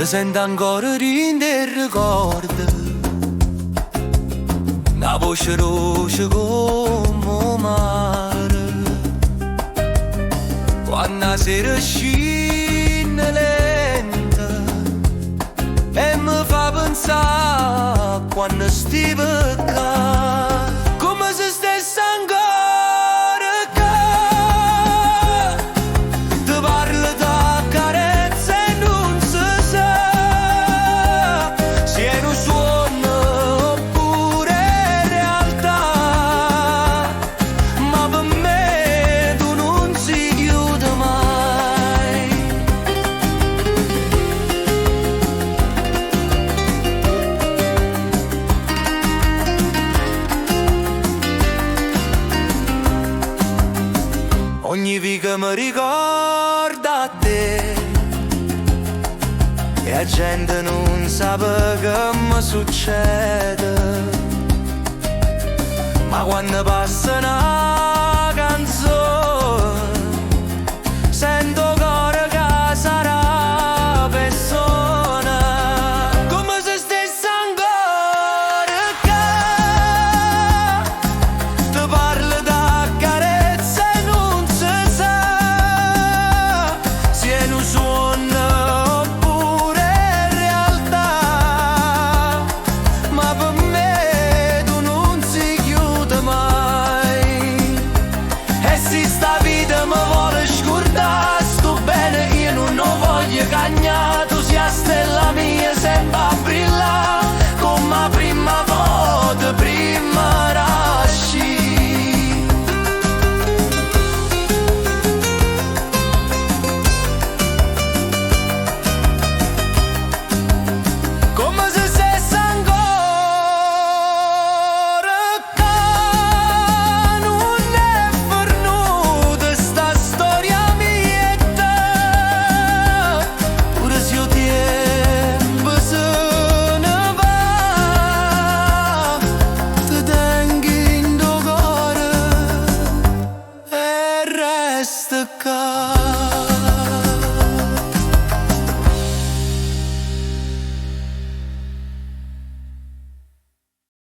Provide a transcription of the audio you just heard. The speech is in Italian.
sento ancora rinde e ricordo una voce roce come mare quando la sera scende lenta e mi fa pensare quando stai per cá come se stesse ancora qua ti parlo da carezza e non si sa se è un suono oppure realtà ma per me tu non si chiude mai. Ogni vita mi ricorda a te e la gente non sa che mi succede, ma quando passa una